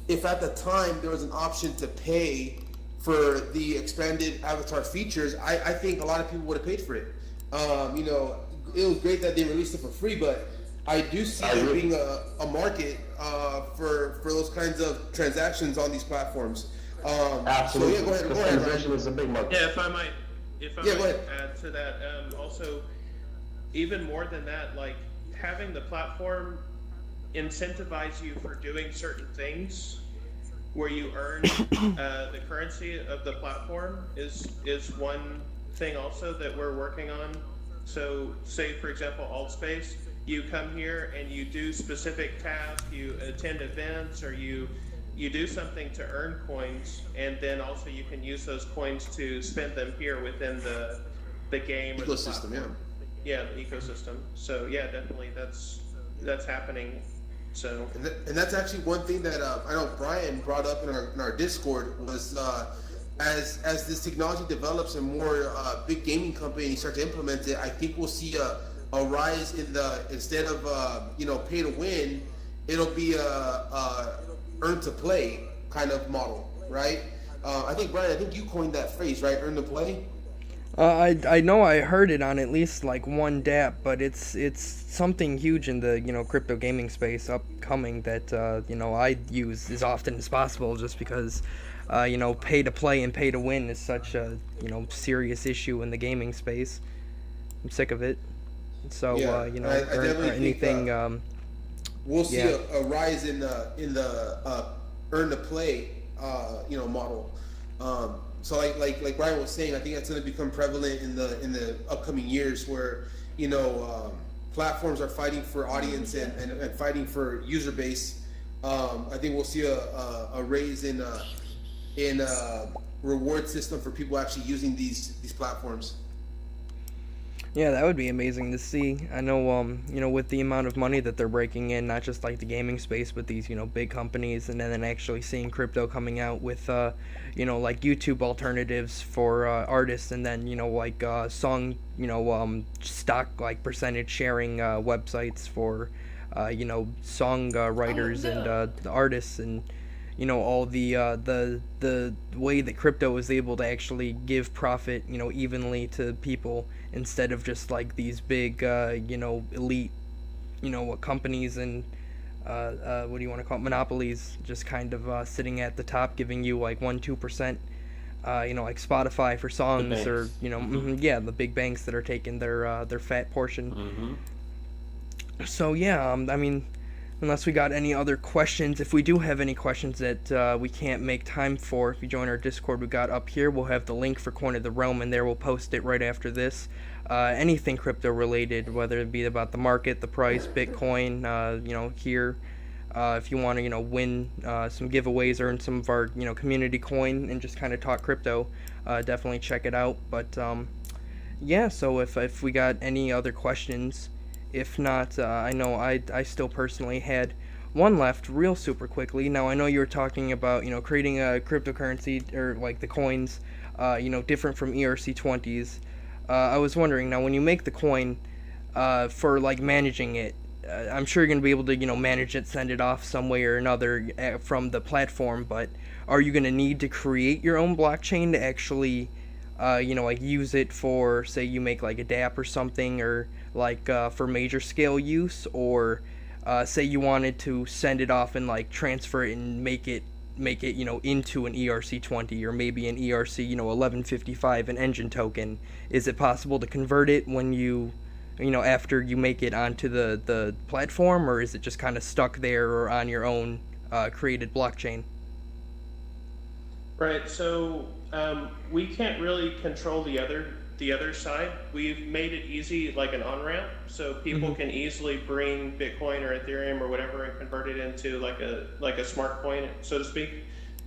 if at the time there was an option to pay for the expanded avatar features, I think a lot of people would have paid for it. It was great that they released it for free, but I do see there being a market for those kinds of transactions on these platforms. Absolutely. So yeah, go ahead, Customization Ryan. is a big market. Yeah, if I might go ahead. add to that, also, even more than that, like having the platform incentivize you for doing certain things where you earn the currency of the platform is one thing also that we're working on. So say, for example, AltSpace, you come here and you do specific tasks, you attend events, or you do something to earn coins, and then also you can use those coins to spend them here within the game or the Ecosystem, platform. Yeah, the ecosystem. So yeah, definitely that's happening. So And that's actually one thing that I know Brian brought up in our Discord was as this technology develops and more big gaming companies start to implement it, I think we'll see a rise in instead of pay to win, it'll be a earn to play kind of model, right? I think Brian, you coined that phrase, right? Earn to play. I know I heard it on at least like one DApp, but it's something huge in the crypto gaming space upcoming that I use as often as possible, just because pay to play and pay to win is such a serious issue in the gaming space. I'm sick of it. So Yeah, I definitely think, anything. We'll see Yeah. a rise in the earn to play, model. So like Brian was saying, I think that's going to become prevalent in the upcoming years, where platforms are fighting for audience and fighting for user base. I think we'll see a raise in reward system for people actually using these platforms. Yeah, that would be amazing to see. I know, with the amount of money that they're breaking in, not just like the gaming space, but these, big companies, and then actually seeing crypto coming out with, like YouTube alternatives for artists, and then, song, stock, like percentage sharing websites for, song writers and the artists, and all the way that crypto is able to actually give profit, evenly to people, instead of just like these big elite companies and what do you want to call it, monopolies, just kind of sitting at the top, giving you like 1-2%, like Spotify for songs, or the big banks that are taking their fat portion. So yeah, I mean, unless we got any other questions, if we do have any questions that we can't make time for, if you join our Discord we got up here, we'll have the link for Coin of the Realm, and there we'll post it right after this. Anything crypto related, whether it be about the market, the price, Bitcoin, here. If you want to, win some giveaways, earn some of our, community coin, and just kind of talk crypto, definitely check it out. But yeah, so if we got any other questions, if not, I know I still personally had one left real super quickly. Now, I know you were talking about, creating a cryptocurrency, or like the coins, different from ERC20s. I was wondering, now when you make the coin, for like managing it, I'm sure you're going to be able to, manage it, send it off some way or another from the platform, but are you going to need to create your own blockchain to actually, like use it for, say you make like a dApp or something, or like for major scale use, or say you wanted to send it off and like transfer it and make it into an ERC20, or maybe an ERC 1155, an engine token? Is it possible to convert it when you after you make it onto the platform, or is it just kind of stuck there or on your own created blockchain? Right. So we can't really control the other side. We've made it easy, like an on-ramp, so people can easily bring Bitcoin or Ethereum or whatever and convert it into like a smart coin, so to speak,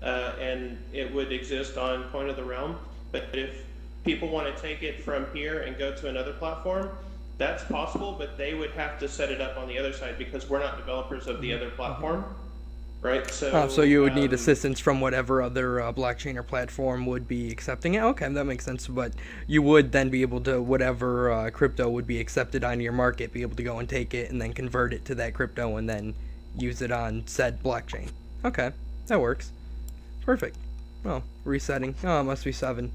and it would exist on Coin of the Realm. But if people want to take it from here and go to another platform, that's possible, but they would have to set it up on the other side, because we're not developers of the other platform. Right, so you would need assistance from whatever other blockchain or platform would be accepting it. Okay, that makes sense. But you would then be able to, whatever crypto would be accepted on your market, be able to go and take it and then convert it to that crypto and then use it on said blockchain. Okay, that works. Perfect. Well, resetting. Oh, it must be 7.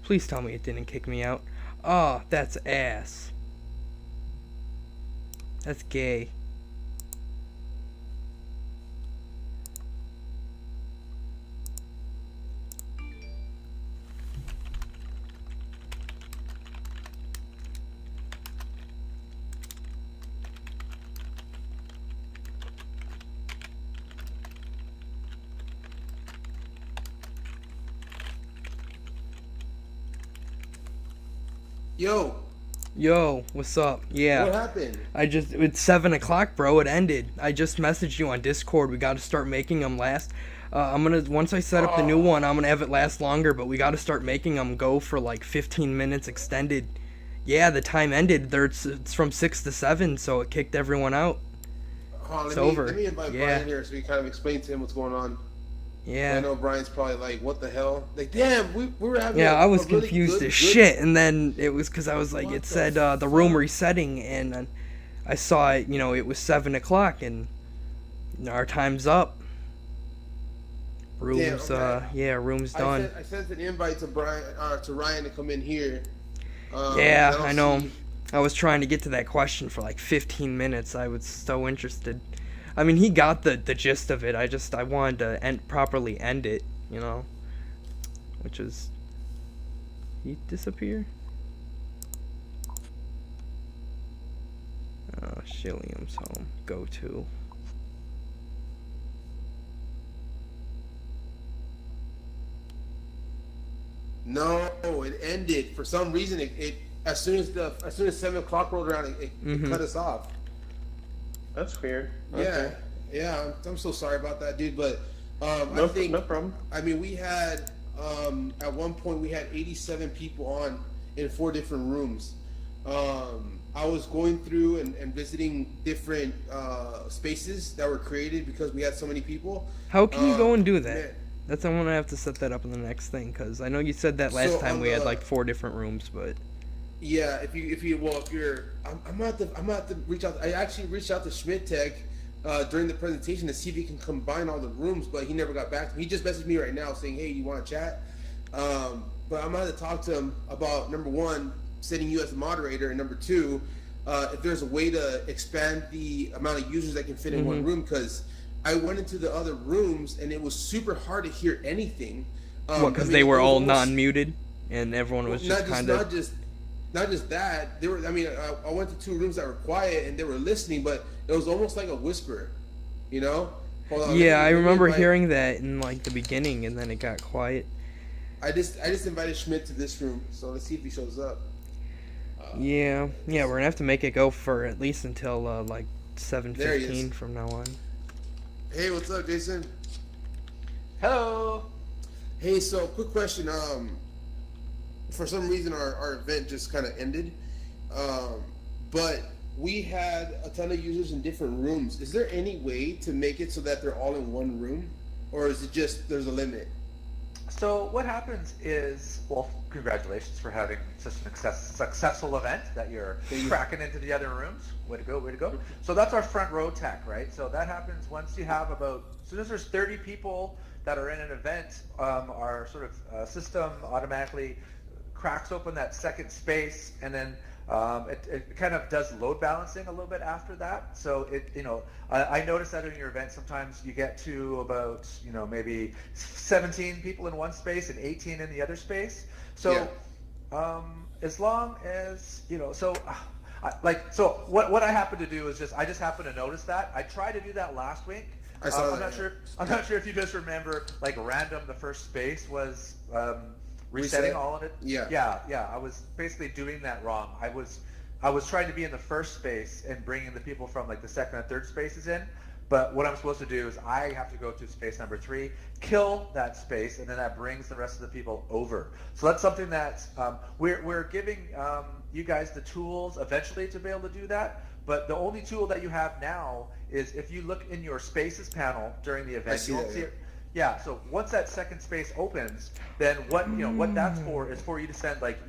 Please tell me it didn't kick me out. Oh, that's ass. That's gay. Yo, what's up? Yeah. What happened? It's 7 o'clock, bro. It ended. I just messaged you on Discord. We got to start making them last. Once I set up the new one, I'm gonna have it last longer, but we got to start making them go for like 15 minutes extended. Yeah, the time ended. It's from 6 to 7, so it kicked everyone out. It's over. Let me invite Brian here so we kind of explain to him what's going on. Yeah. I know Brian's probably like, what the hell? Like, damn, we were having I was really confused as shit, and then it was because I was like, it said the room resetting, and I saw it, it was 7 o'clock, and our time's up. Room's, room's done. I sent an invite to Ryan to come in here. I know. I was trying to get to that question for like 15 minutes. I was so interested. I mean, he got the gist of it. I wanted to properly end it, which is... He disappear? Oh, Shilliam's home. Go to. No, it ended for some reason. It as soon as 7 o'clock rolled around, it cut us off. That's weird. Yeah, Okay. yeah. I'm so sorry about that, dude. But No, I think no problem. I mean we had at one point we had 87 people on in 4 different rooms. I was going through and visiting different spaces that were created because we had so many people. How can you go and do that? Man. That's I'm gonna have to set that up in the next thing because I know you said that last So time on we had the- like 4 different rooms, but Yeah, if you're, I'm gonna have to reach out. I actually reached out to Schmidt Tech during the presentation to see if he can combine all the rooms, but he never got back to me. He just messaged me right now saying, "Hey, you want to chat?" But I'm gonna have to talk to him about number one, setting you as the moderator, and number two, if there's a way to expand the amount of users that can fit in one room. Because I went into the other rooms and it was super hard to hear anything. because they were all non-muted and everyone was just kind of. Not just that, they were. I mean, I went to 2 rooms that were quiet and they were listening, but it was almost like a whisper, you know. Hold on, Yeah, I let me remember invite- hearing that in like the beginning, and then it got quiet. I just invited Schmidt to this room, so let's see if he shows up. Yeah, we're gonna have to make it go for at least until like There he 7:15 is. from now on. Hey, what's up, Jason? Hello. Hey, so quick question. For some reason our event just kind of ended, but we had a ton of users in different rooms. Is there any way to make it so that they're all in one room, or is it just there's a limit? So what happens is, well, congratulations for having such an successful event that you're cracking into the other rooms. Way to go, way to go. So that's our front row tech, right? So that happens once you have about, so as there's 30 people that are in an event, our sort of system automatically cracks open that second space, and then it kind of does load balancing a little bit after that. So I noticed that in your event sometimes you get to about maybe 17 people in one space and 18 in the other space. So as long as so what I happen to do is I just happen to notice that. I tried to do that last week. I'm not sure if you guys remember, like random, the first space was resetting all of it. Yeah. I was basically doing that wrong. I was trying to be in the first space and bringing the people from like the second and third spaces in. But what I'm supposed to do is I have to go to space number 3, kill that space, and then that brings the rest of the people over. So that's something that we're giving you guys the tools eventually to be able to do that. But the only tool that you have now is if you look in your spaces panel during the event, you won't see it. Yeah, so once that second space opens, then what that's for is for you to send like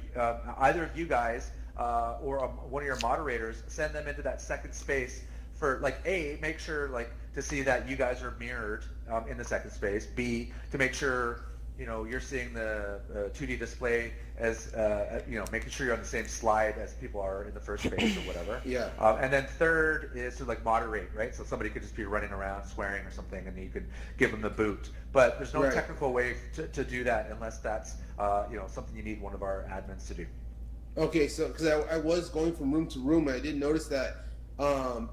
either of you guys or one of your moderators, send them into that second space for like make sure like to see that you guys are mirrored in the second space. B, to make sure you're seeing the 2D display as making sure you're on the same slide as people are in the first space or whatever. Yeah. And then third is to like moderate, right? So somebody could just be running around swearing or something, and you could give them the boot. But there's no technical way to do that unless that's something you need one of our admins to do. Okay, so because I was going from room to room, and I did notice that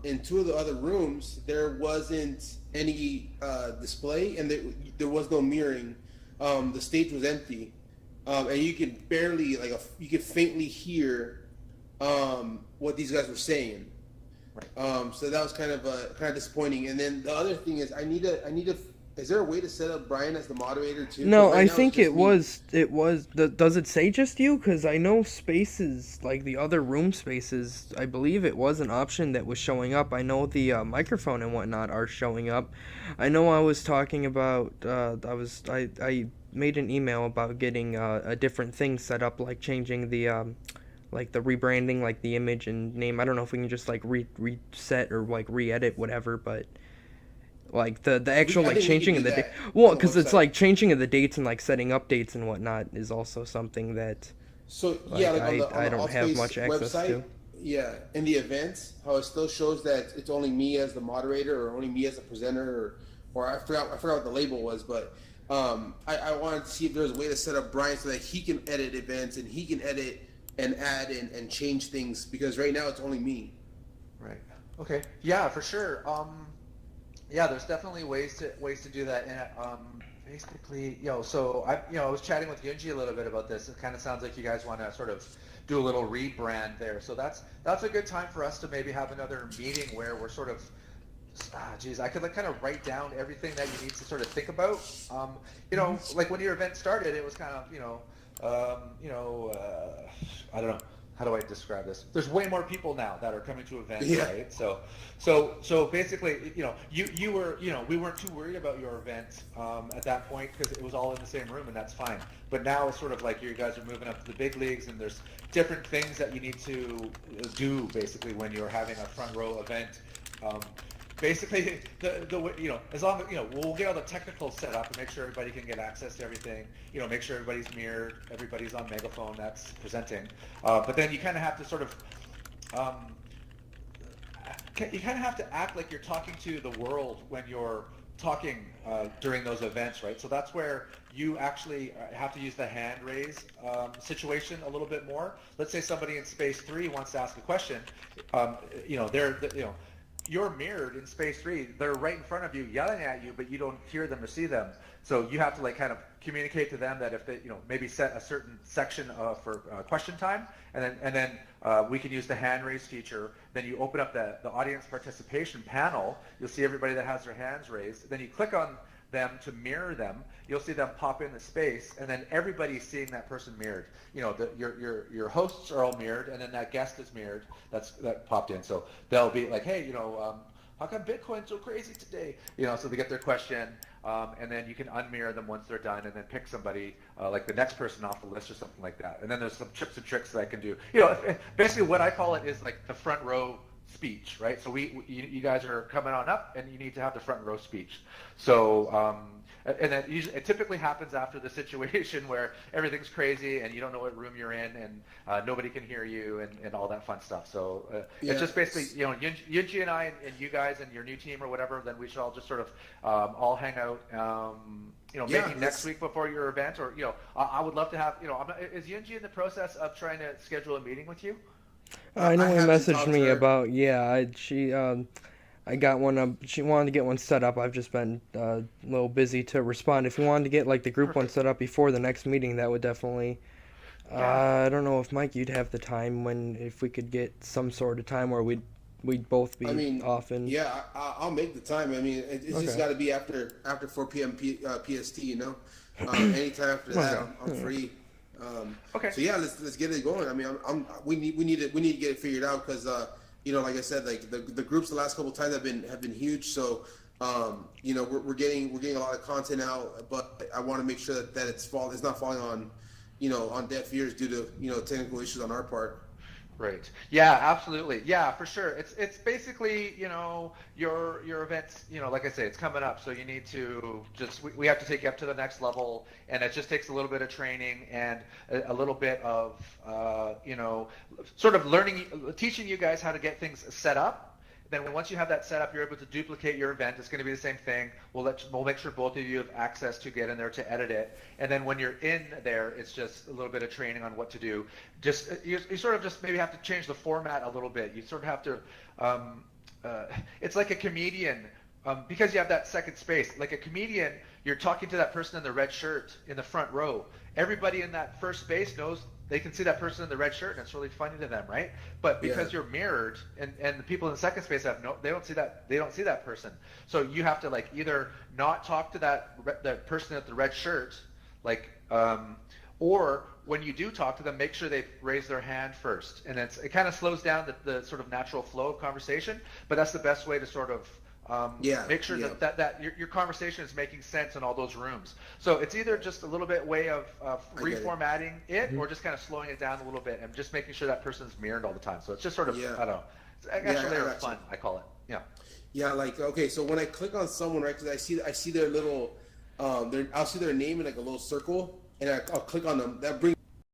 in 2 of the other rooms there wasn't any display, and there was no mirroring. The stage was empty, and you could barely you could faintly hear what these guys were saying. Right. So that was kind of disappointing. And then the other thing is, I need to. Is there a way to set up Brian as the moderator too? No, I think it was. Does it say just you? Because I know spaces, like the other room spaces, I believe it was an option that was showing up. I know the microphone and whatnot are showing up. I know I was talking about. I made an email about getting a different thing set up, like changing the like the rebranding, like the image and name. I don't know if we can just like reset or like re-edit whatever, but. Like the actual like changing of the date. Well, because it's like changing of the dates and like setting updates and whatnot is also something that. So like, yeah, like I don't have much access to. Yeah, in the events, how it still shows that it's only me as the moderator or only me as a presenter, or I forgot what the label was, but I wanted to see if there's a way to set up Brian so that he can edit events and he can edit and add and change things, because right now it's only me. Right. Okay. Yeah, for sure. Yeah, there's definitely ways to do that. And basically, so I was chatting with Yunji a little bit about this. It kind of sounds like you guys want to sort of do a little rebrand there. So that's a good time for us to maybe have another meeting where we're sort of, I could like kind of write down everything that you need to sort of think about. Like when your event started, it was kind of, I don't know. How do I describe this? There's way more people now that are coming to events, right? So basically, you were, we weren't too worried about your event at that point because it was all in the same room, and that's fine. But now it's sort of like you guys are moving up to the big leagues, and there's different things that you need to do basically when you're having a front row event. Basically, as long as we'll get all the technical set up and make sure everybody can get access to everything. Make sure everybody's mirrored, everybody's on megaphone that's presenting. But then you kind of have to sort of, you kind of have to act like you're talking to the world when you're talking during those events, right? So that's where you actually have to use the hand raise situation a little bit more. Let's say somebody in space 3 wants to ask a question. You're mirrored in space 3. They're right in front of you yelling at you, but you don't hear them or see them. So you have to like kind of communicate to them that if they, maybe set a certain section for question time, and then we can use the hand raise feature. Then you open up the audience participation panel. You'll see everybody that has their hands raised. Then you click on them to mirror them. You'll see them pop in the space, and then everybody's seeing that person mirrored. Your hosts are all mirrored, and then that guest is mirrored. That popped in. So they'll be like, hey, how come Bitcoin's so crazy today? So they get their question, and then you can unmirror them once they're done, and then pick somebody like the next person off the list or something like that. And then there's some tips and tricks that I can do. Basically what I call it is like the front row speech, right? So you guys are coming on up, and you need to have the front row speech. So and that usually, it typically happens after the situation where everything's crazy and you don't know what room you're in, and nobody can hear you, and all that fun stuff. So it's just basically, Yunji and I and you guys and your new team or whatever, then we should all just sort of all hang out, maybe next week before your event, or I would love to have, is Yunji in the process of trying to schedule a meeting with you? I know he messaged me about, I got one up. She wanted to get one set up. I've just been a little busy to respond. If you wanted to get like the group one set up before the next meeting, that would definitely. I don't know if Mike, you'd have the time if we could get some sort of time where we'd both be off. And yeah, I'll make the time. It's just got to be after 4 p.m. PST. Anytime after that, I'm free. Okay. So yeah, let's get it going. We need to get it figured out because. Like I said, like the groups the last couple of times have been huge. So, we're getting a lot of content out, but I want to make sure that it's not falling on, on deaf ears due to technical issues on our part. Right. Yeah, absolutely. Yeah, for sure. It's basically, your events, like I say, it's coming up. So you need to we have to take you up to the next level, and it just takes a little bit of training and a little bit of, sort of teaching you guys how to get things set up. Then once you have that set up, you're able to duplicate your event. It's going to be the same thing. We'll make sure both of you have access to get in there to edit it. And then when you're in there, it's just a little bit of training on what to do. You sort of just maybe have to change the format a little bit. You sort of have to. It's like a comedian. Because you have that second space, like a comedian, you're talking to that person in the red shirt in the front row. Everybody in that first space knows they can see that person in the red shirt, and it's really funny to them, right? But because you're mirrored, and the people in the second space they don't see that person. So you have to like either not talk to that person at the red shirt, like, or when you do talk to them, make sure they raise their hand first, and it kind of slows down the sort of natural flow of conversation. But that's the best way to sort of make sure that your conversation is making sense in all those rooms. So it's either just a little bit way of reformatting it, or just kind of slowing it down a little bit and just making sure that person's mirrored all the time. So it's just sort of, I don't know. It's actually fun, I call it. Yeah. Yeah, like, okay, so when I click on someone, right, because I see their little, I'll see their name in like a little circle, and I'll click on them. That brings